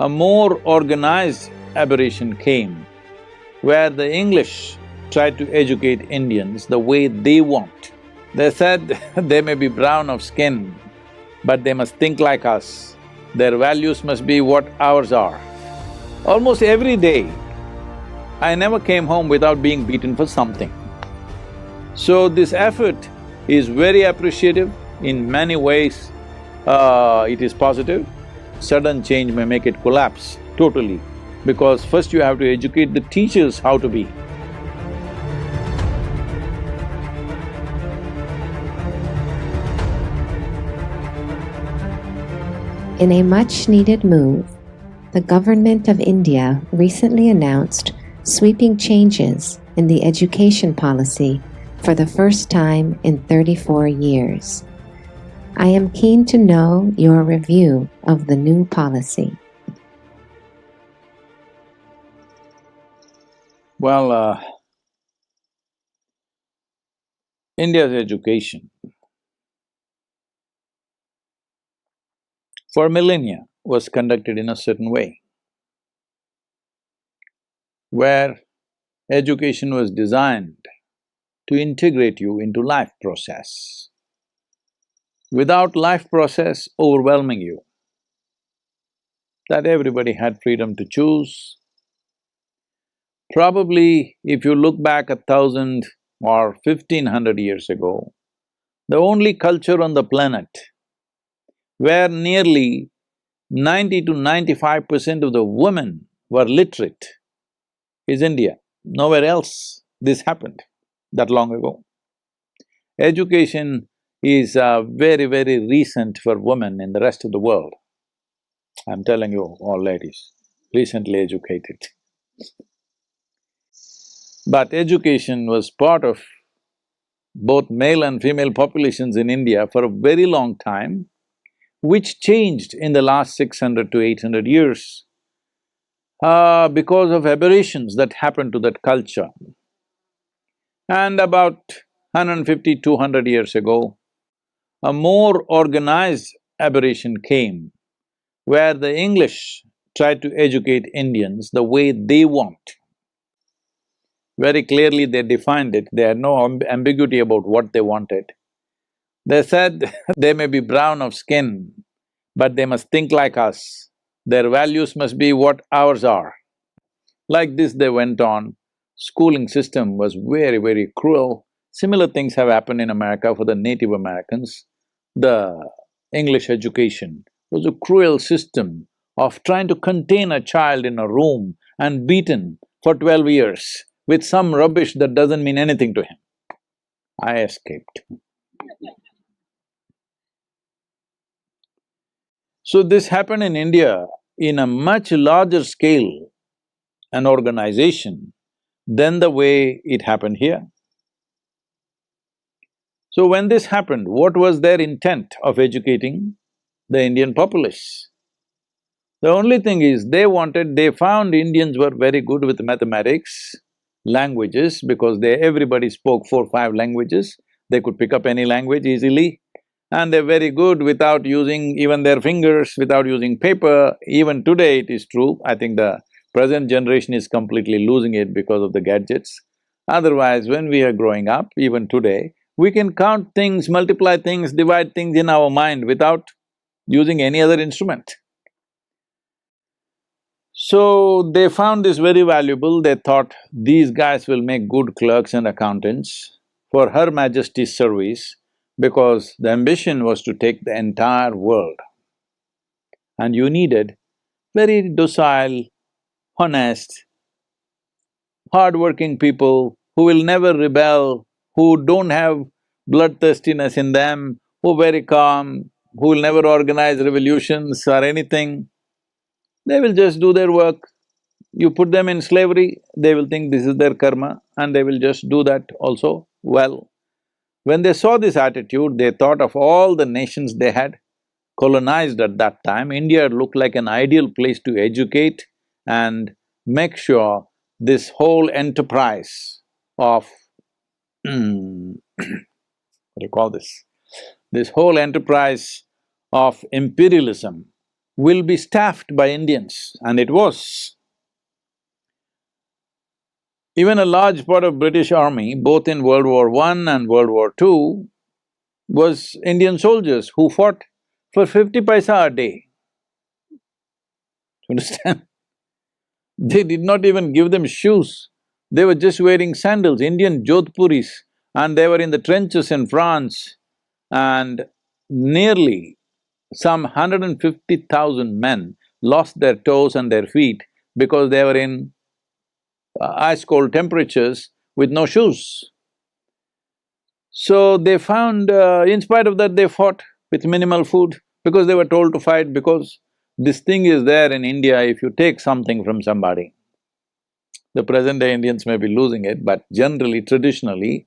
A more organized aberration came where the English tried to educate Indians the way they want. They said they may be brown of skin, but they must think like us. Their values must be what ours are. Almost every day, I never came home without being beaten for something. So this effort is very appreciative. In many ways, it is positive. Sudden change may make it collapse totally, because first you have to educate the teachers how to be. In a much-needed move, the government of India recently announced sweeping changes in the education policy for the first time in 34 years. I am keen to know your review of the new policy. Well, India's education for millennia was conducted in a certain way, where education was designed to integrate you into life process, without life process overwhelming you, that everybody had freedom to choose. Probably if you look back 1,000 or 1,500 years ago, the only culture on the planet where nearly 90 to 95% of the women were literate is India. Nowhere else this happened that long ago. Education is very, very recent for women in the rest of the world. I'm telling you, all ladies, recently educated. But education was part of both male and female populations in India for a very long time, which changed in the last 600 to 800 years because of aberrations that happened to that culture. And about 150, 200 years ago, a more organized aberration came where the English tried to educate Indians the way they want. Very clearly they defined it, they had no ambiguity about what they wanted. They said they may be brown of skin, but they must think like us. Their values must be what ours are. Like this they went on. Schooling system was very, very cruel. Similar things have happened in America for the Native Americans. The English education was a cruel system of trying to contain a child in a room and beaten for 12 years with some rubbish that doesn't mean anything to him. I escaped. So this happened in India in a much larger scale and organization than the way it happened here. So when this happened, what was their intent of educating the Indian populace? The only thing is, they found Indians were very good with mathematics, languages, because everybody spoke 4, 5 languages, they could pick up any language easily, and they're very good without using even their fingers, without using paper. Even today it is true, I think the present generation is completely losing it because of the gadgets. Otherwise, when we are growing up, even today, we can count things, multiply things, divide things in our mind without using any other instrument. So they found this very valuable, they thought these guys will make good clerks and accountants for Her Majesty's service, because the ambition was to take the entire world. And you needed very docile, honest, hard-working people who will never rebel, who don't have bloodthirstiness in them, who are very calm, who will never organize revolutions or anything. They will just do their work. You put them in slavery, they will think this is their karma and they will just do that also well. When they saw this attitude, they thought of all the nations they had colonized at that time. India looked like an ideal place to educate and make sure this whole enterprise of what do you call this? This whole enterprise of imperialism will be staffed by Indians, and it was. Even a large part of British army, both in World War I and World War II, was Indian soldiers who fought for 50 paisa a day. You understand? They did not even give them shoes. They were just wearing sandals, Indian Jodhpuris, and they were in the trenches in France, and nearly some 150,000 men lost their toes and their feet because they were in ice-cold temperatures with no shoes. So they found, in spite of that, they fought with minimal food because they were told to fight, because this thing is there in India. If you take something from somebody, the present-day Indians may be losing it, but generally, traditionally,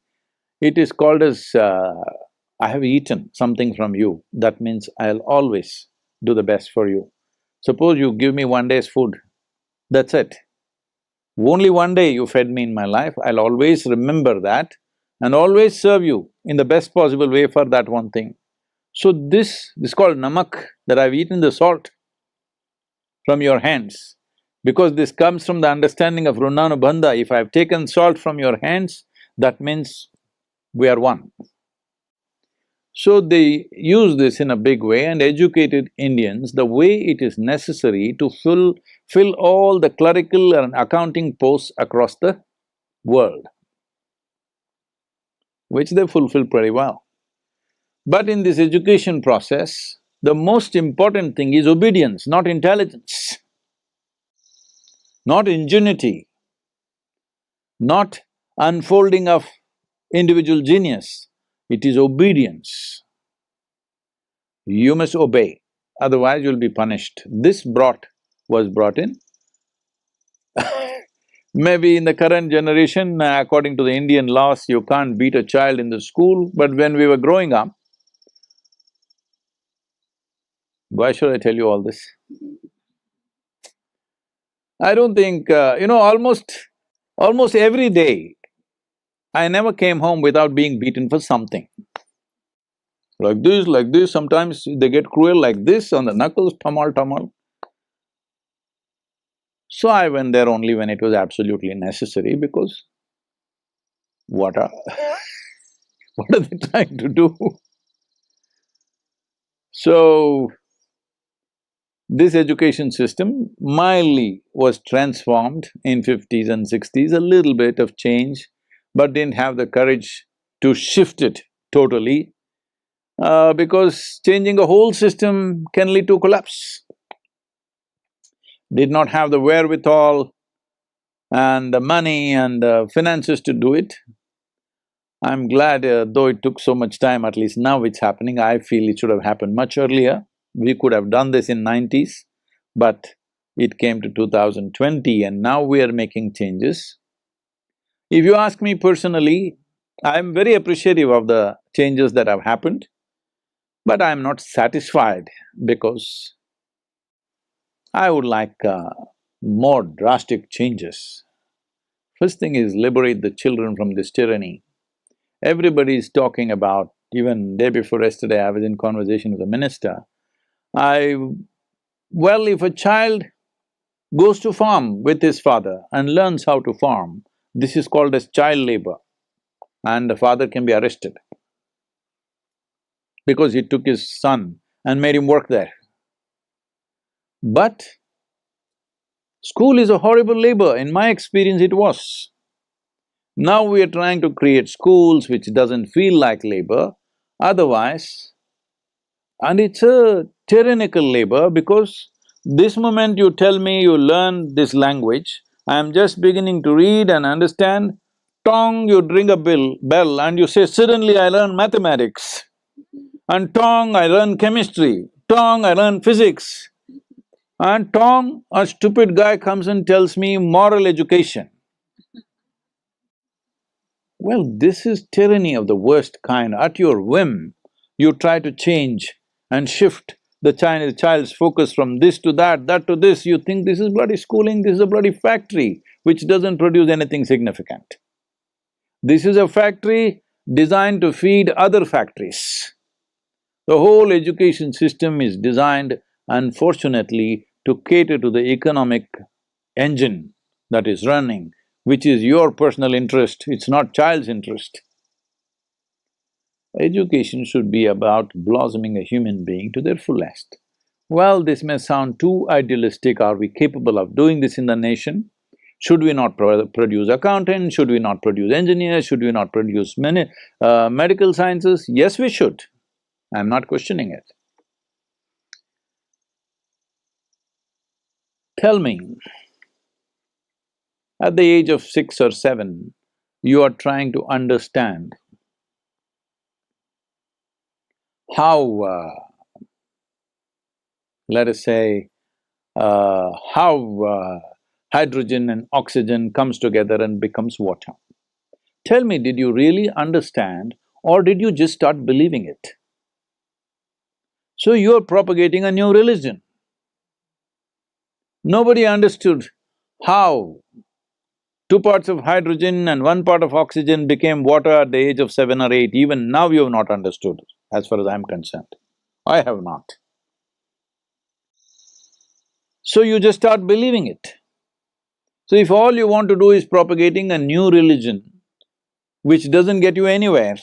it is called as, I have eaten something from you, that means I'll always do the best for you. Suppose you give me one day's food, that's it. Only one day you fed me in my life, I'll always remember that and always serve you in the best possible way for that one thing. So this is called namak, that I've eaten the salt from your hands. Because this comes from the understanding of Runanubandha, if I've taken salt from your hands, that means we are one. So they use this in a big way and educated Indians the way it is necessary to fill all the clerical and accounting posts across the world, which they fulfill pretty well. But in this education process, the most important thing is obedience, not intelligence, not ingenuity, not unfolding of individual genius. It is obedience. You must obey, otherwise you'll be punished. This was brought in. Maybe in the current generation, according to the Indian laws, you can't beat a child in the school, but when we were growing up, why should I tell you all this? I don't think… almost every day, I never came home without being beaten for something. Like this, sometimes they get cruel like this on the knuckles, tamal, tamal. So I went there only when it was absolutely necessary, because what are… what are they trying to do? So, this education system mildly was transformed in 50s and 60s, a little bit of change, but didn't have the courage to shift it totally, because changing a whole system can lead to collapse. Did not have the wherewithal and the money and the finances to do it. I'm glad, though it took so much time, at least now it's happening. I feel it should have happened much earlier. We could have done this in 90s, but it came to 2020 and now we are making changes. If you ask me personally, I'm very appreciative of the changes that have happened, but I'm not satisfied because I would like more drastic changes. First thing is liberate the children from this tyranny. Everybody is talking about… even day before yesterday, I was in conversation with a minister. Well, if a child goes to farm with his father and learns how to farm, this is called as child labor, and the father can be arrested because he took his son and made him work there. But school is a horrible labor, in my experience it was. Now we are trying to create schools which doesn't feel like labor, otherwise… and it's a tyrannical labor, because this moment you tell me you learn this language, I'm just beginning to read and understand, tong, you ring a bell and you say, suddenly I learn mathematics, and tong, I learn chemistry, tong, I learn physics, and tong, a stupid guy comes and tells me moral education. Well, this is tyranny of the worst kind. At your whim, you try to change and shift the child's focus from this to that to this. You think this is bloody schooling, this is a bloody factory which doesn't produce anything significant. This is a factory designed to feed other factories. The whole education system is designed Unfortunately, to cater to the economic engine that is running, which is your personal interest, it's not child's interest. Education should be about blossoming a human being to their fullest. Well, this may sound too idealistic. Are we capable of doing this in the nation? Should we not produce accountants? Should we not produce engineers? Should we not produce medical sciences? Yes, we should. I'm not questioning it. Tell me, at the age of 6 or 7, you are trying to understand how, let us say, how hydrogen and oxygen comes together and becomes water. Tell me, did you really understand or did you just start believing it? So you're propagating a new religion. Nobody understood how 2 parts of hydrogen and 1 part of oxygen became water at the age of 7 or 8. Even now you have not understood, as far as I'm concerned. I have not. So you just start believing it. So if all you want to do is propagating a new religion, which doesn't get you anywhere,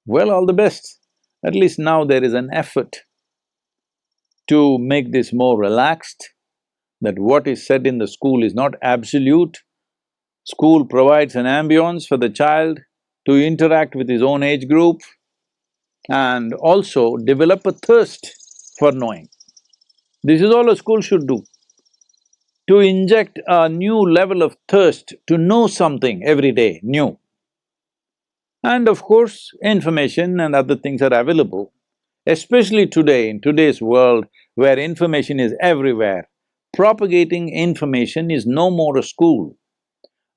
well, all the best. At least now there is an effort to make this more relaxed, that what is said in the school is not absolute. School provides an ambience for the child to interact with his own age group and also develop a thirst for knowing. This is all a school should do, to inject a new level of thirst to know something every day, new. And of course, information and other things are available, especially today, in today's world where information is everywhere. Propagating information is no more a school.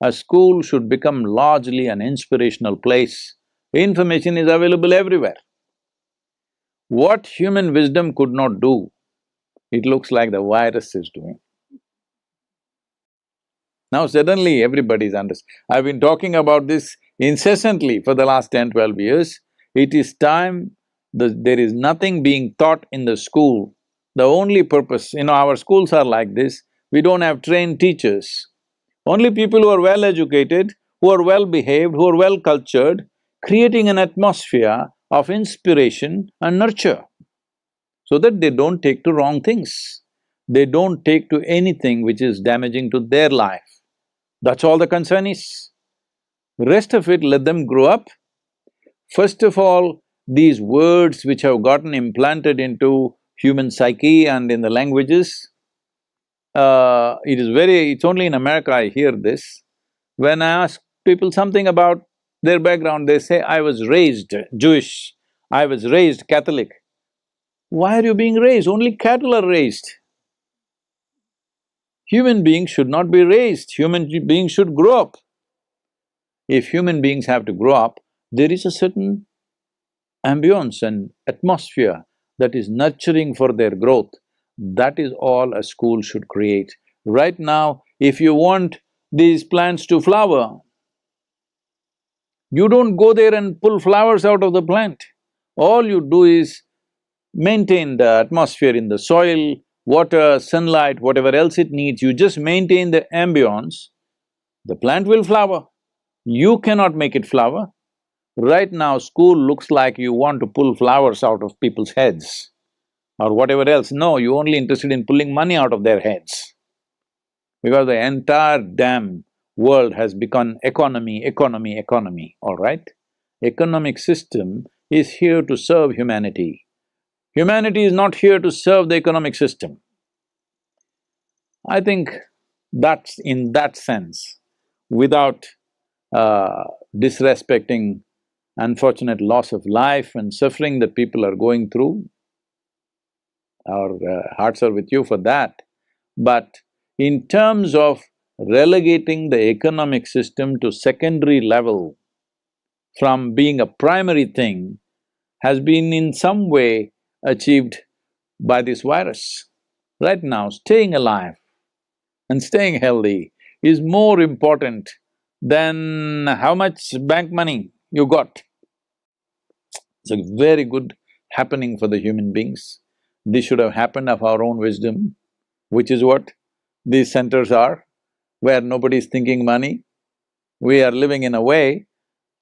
A school should become largely an inspirational place. Information is available everywhere. What human wisdom could not do, it looks like the virus is doing. Now suddenly everybody's I've been talking about this incessantly for the last 10, 12 years. It is time, there is nothing being taught in the school. The only purpose, our schools are like this, we don't have trained teachers. Only people who are well educated, who are well behaved, who are well cultured, creating an atmosphere of inspiration and nurture, so that they don't take to wrong things. They don't take to anything which is damaging to their life. That's all the concern is. Rest of it, let them grow up. First of all, these words which have gotten implanted into human psyche and in the languages, it's only in America I hear this. When I ask people something about their background, they say, I was raised Jewish, I was raised Catholic. Why are you being raised? Only cattle are raised. Human beings should not be raised, human beings should grow up. If human beings have to grow up, there is a certain ambience and atmosphere that is nurturing for their growth. That is all a school should create. Right now, if you want these plants to flower, you don't go there and pull flowers out of the plant. All you do is maintain the atmosphere in the soil, water, sunlight, whatever else it needs, you just maintain the ambience, the plant will flower. You cannot make it flower. Right now, school looks like you want to pull flowers out of people's heads or whatever else. No, you're only interested in pulling money out of their heads. Because the entire damn world has become economy, economy, economy, all right? Economic system is here to serve humanity. Humanity is not here to serve the economic system. I think that's in that sense, without disrespecting unfortunate loss of life and suffering that people are going through, our hearts are with you for that. But in terms of relegating the economic system to secondary level from being a primary thing has been in some way achieved by this virus. Right now, staying alive and staying healthy is more important than how much bank money you got. It's a very good happening for the human beings. This should have happened of our own wisdom, which is what these centers are, where nobody is thinking money. We are living in a way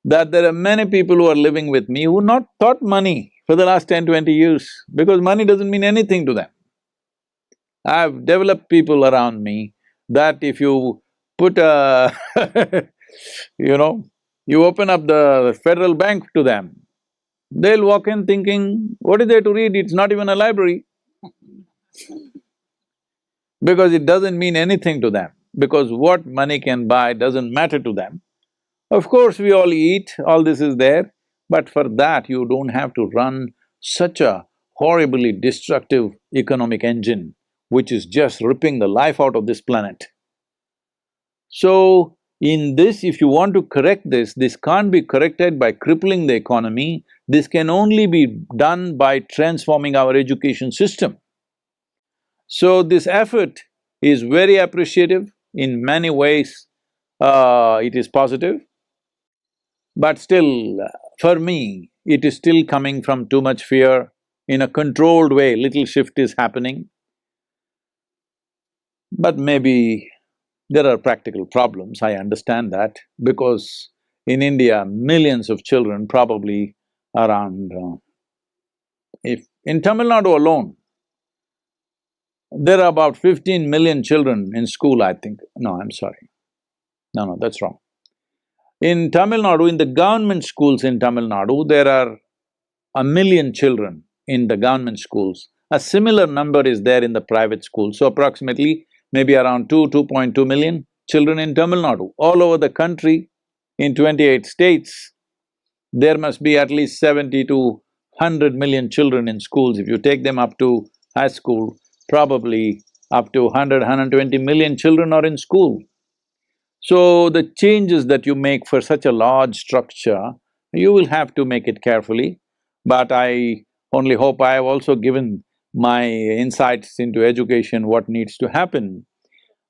that there are many people who are living with me who not thought money for the last 10, 20 years, because money doesn't mean anything to them. I've developed people around me that if you put a you know, you open up the Federal Bank to them, they'll walk in thinking, what is there to read? It's not even a library. Because it doesn't mean anything to them, because what money can buy doesn't matter to them. Of course, we all eat, all this is there, but for that you don't have to run such a horribly destructive economic engine which is just ripping the life out of this planet. So, in this, if you want to correct this can't be corrected by crippling the economy, this can only be done by transforming our education system. So, this effort is very appreciative, in many ways it is positive, but still, for me, it is still coming from too much fear. In a controlled way, little shift is happening. But maybe there are practical problems, I understand that, because in India, millions of children, probably around… if… in Tamil Nadu alone, there are about 15 million children in school, I think. No, I'm sorry. No, that's wrong. In Tamil Nadu, in the government schools in Tamil Nadu, there are 1 million children in the government schools. A similar number is there in the private schools, so approximately maybe around 2.2 million children in Tamil Nadu. All over the country, in 28 states, there must be at least 70 to 100 million children in schools. If you take them up to high school, probably up to 120 million children are in school. So the changes that you make for such a large structure, you will have to make it carefully. But I only hope I have also given my insights into education, what needs to happen,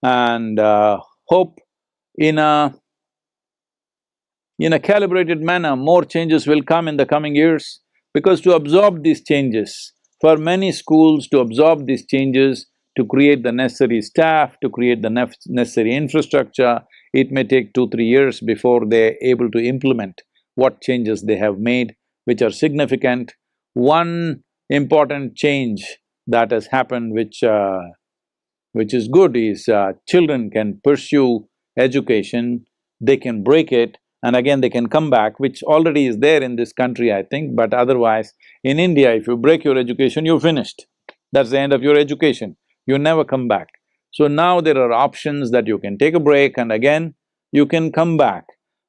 and hope in a… in a calibrated manner, more changes will come in the coming years, because to absorb these changes, for many schools to absorb these changes, to create the necessary staff, to create the necessary infrastructure, it may take 2, 3 years before they're able to implement what changes they have made, which are significant. One important change that has happened which is good is children can pursue education, they can break it, and again they can come back, which already is there in this country, I think, but otherwise, in India, if you break your education, you're finished. That's the end of your education, you never come back. So now there are options that you can take a break and again you can come back.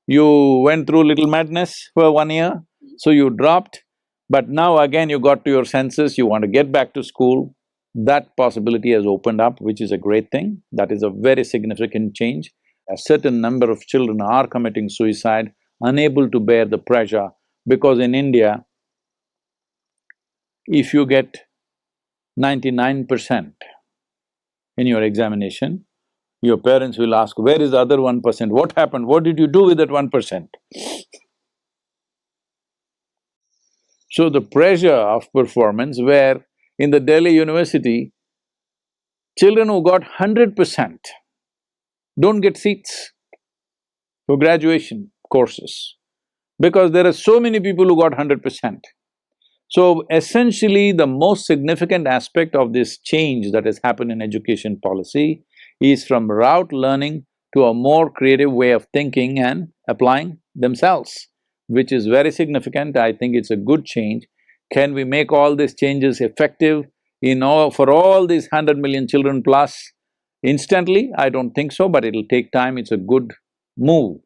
You went through little madness for 1 year, so you dropped, but now again you got to your senses, you want to get back to school. That possibility has opened up, which is a great thing. That is a very significant change. A certain number of children are committing suicide, unable to bear the pressure, because in India, if you get 99% in your examination, your parents will ask, where is the other 1%? What happened? What did you do with that 1%? So the pressure of performance, where in the Delhi University, children who got 100% don't get seats for graduation courses, because there are so many people who got 100%. So essentially, the most significant aspect of this change that has happened in education policy is from rote learning to a more creative way of thinking and applying themselves, which is very significant. I think it's a good change. Can we make all these changes effective for all these 100 million children plus instantly? I don't think so, but it'll take time, it's a good move.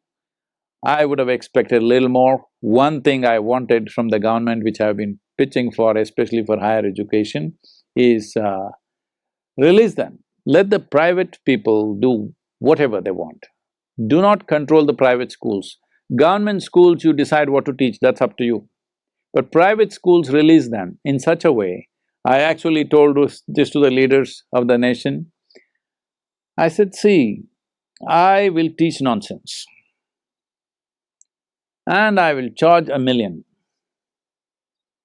I would have expected a little more. One thing I wanted from the government, which I've been pitching for, especially for higher education, is release them. Let the private people do whatever they want. Do not control the private schools. Government schools, you decide what to teach, that's up to you. But private schools, release them in such a way. I actually told this to the leaders of the nation. I said, see, I will teach nonsense and I will charge 1 million.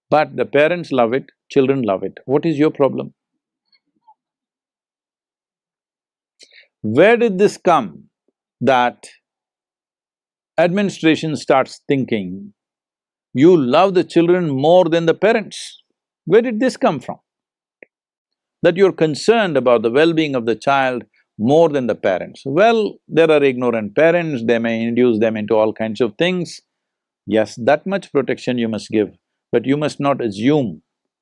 But the parents love it, children love it. What is your problem? Where did this come that administration starts thinking, you love the children more than the parents? Where did this come from? That you're concerned about the well-being of the child more than the parents. Well, there are ignorant parents, they may induce them into all kinds of things. Yes, that much protection you must give, but you must not assume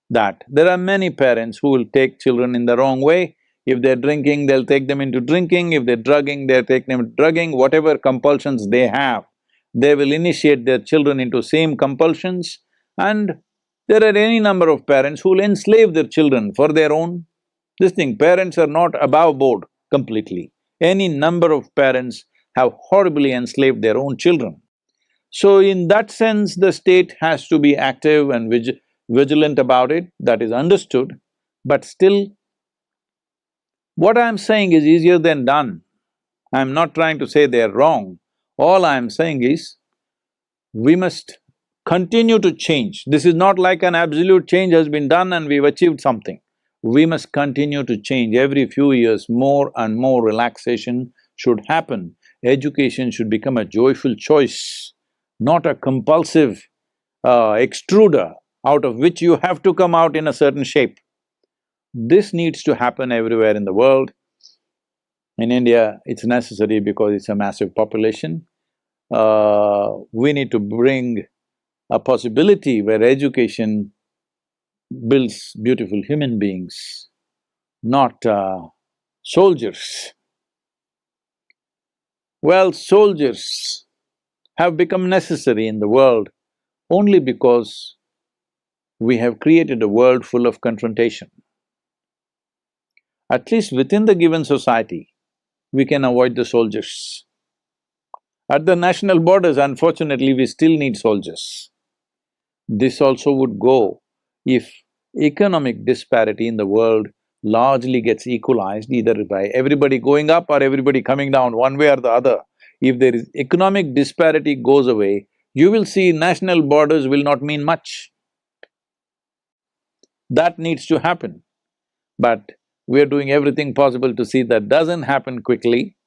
that there are many parents who will take children in the wrong way. If they're drinking, they'll take them into drinking, if they're drugging, they'll take them into drugging, whatever compulsions they have, they will initiate their children into same compulsions, and there are any number of parents who will enslave their children for their own… This thing, parents are not above board completely. Any number of parents have horribly enslaved their own children. So in that sense, the state has to be active and vigilant about it, that is understood, but still, what I'm saying is easier than done. I'm not trying to say they're wrong. All I'm saying is, we must continue to change. This is not like an absolute change has been done and we've achieved something. We must continue to change. Every few years, more and more relaxation should happen. Education should become a joyful choice, not a compulsive extruder out of which you have to come out in a certain shape. This needs to happen everywhere in the world. In India, it's necessary because it's a massive population. We need to bring a possibility where education builds beautiful human beings, not soldiers. Well, soldiers have become necessary in the world only because we have created a world full of confrontation. At least within the given society, we can avoid the soldiers. At the national borders, unfortunately, we still need soldiers. This also would go if economic disparity in the world largely gets equalized either by everybody going up or everybody coming down, one way or the other. If there is economic disparity goes away, you will see national borders will not mean much. That needs to happen. But we are doing everything possible to see that doesn't happen quickly,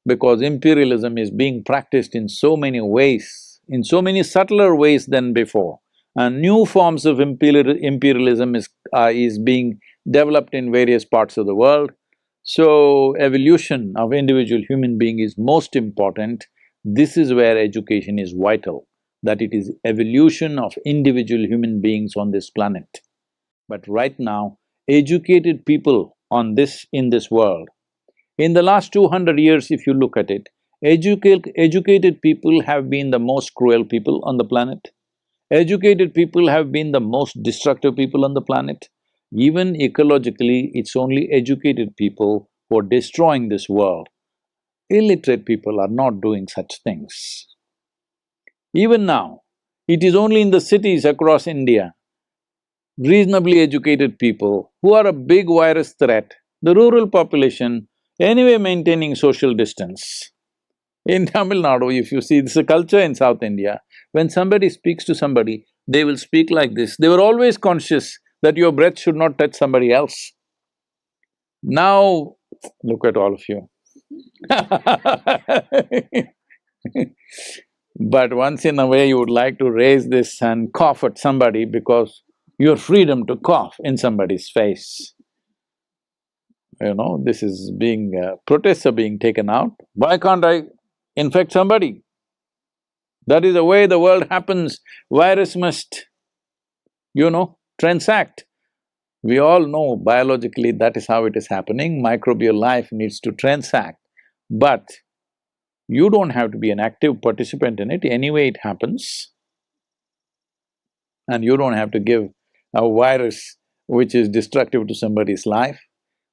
because imperialism is being practiced in so many ways, in so many subtler ways than before. And new forms of imperialism is being developed in various parts of the world. So, evolution of individual human being is most important. This is where education is vital, that it is evolution of individual human beings on this planet. But right now, educated people in this world, in the last 200 years, if you look at it, educated people have been the most cruel people on the planet. Educated people have been the most destructive people on the planet. Even ecologically, it's only educated people who are destroying this world. Illiterate people are not doing such things. Even now, it is only in the cities across India, reasonably educated people who are a big virus threat, the rural population anyway maintaining social distance. In Tamil Nadu, if you see, this is a culture in South India, when somebody speaks to somebody, they will speak like this. They were always conscious that your breath should not touch somebody else. Now, look at all of you. But once in a way you would like to raise this and cough at somebody because your freedom to cough in somebody's face. This is being… protests are being taken out. Why can't I infect somebody? That is the way the world happens. Virus must, transact. We all know biologically that is how it is happening, microbial life needs to transact. But you don't have to be an active participant in it, anyway it happens. And you don't have to give a virus which is destructive to somebody's life.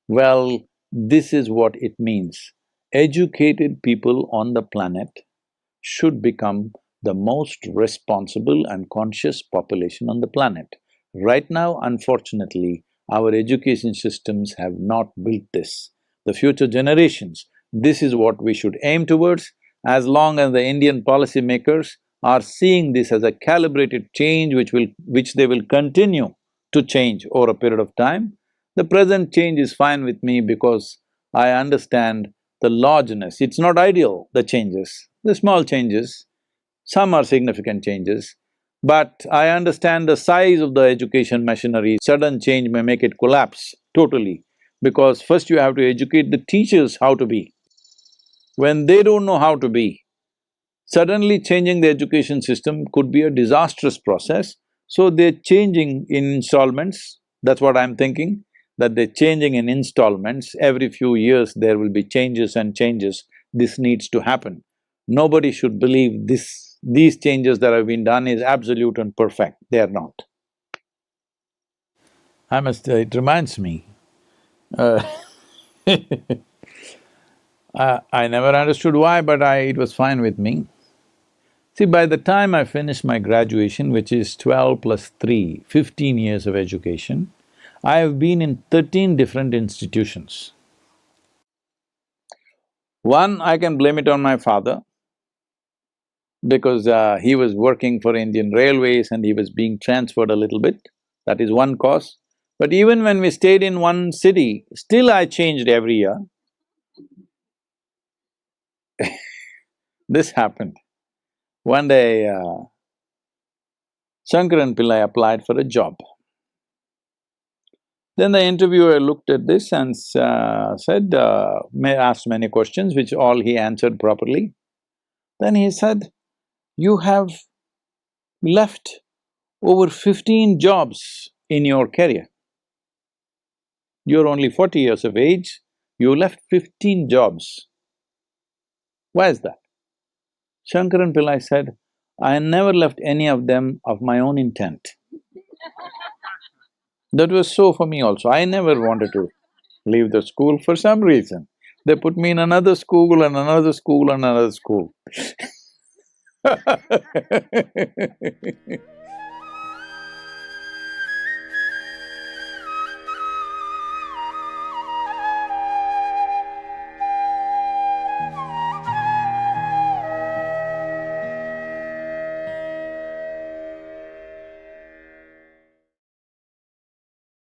Well, this is what it means. Educated people on the planet should become the most responsible and conscious population on the planet. Right now, unfortunately, our education systems have not built this. The future generations, this is what we should aim towards. As long as the Indian policymakers are seeing this as a calibrated change which they will continue to change over a period of time. The present change is fine with me because I understand the largeness. It's not ideal, the changes, the small changes, some are significant changes, but I understand the size of the education machinery. Sudden change may make it collapse totally, because first you have to educate the teachers how to be. When they don't know how to be, suddenly changing the education system could be a disastrous process, so they're changing in installments. That's what I'm thinking, that they're changing in installments. Every few years there will be changes and changes. This needs to happen. Nobody should believe these changes that have been done is absolute and perfect. They are not. It reminds me, uh, I never understood why, but it was fine with me. See, by the time I finished my graduation, which is 12 plus 3, 15 years of education, I have been in 13 different institutions. One, I can blame it on my father, because he was working for Indian Railways and he was being transferred a little bit. That is one cause. But even when we stayed in one city, still I changed every year. This happened. One day, Shankaran Pillai applied for a job. Then the interviewer looked at this and said, asked many questions, which all he answered properly. Then he said, "You have left over 15 jobs in your career. You're only 40 years of age, you left 15 jobs. Why is that?" Shankaran Pillai said, "I never left any of them of my own intent." That was so for me also. I never wanted to leave the school for some reason. They put me in another school and another school and another school.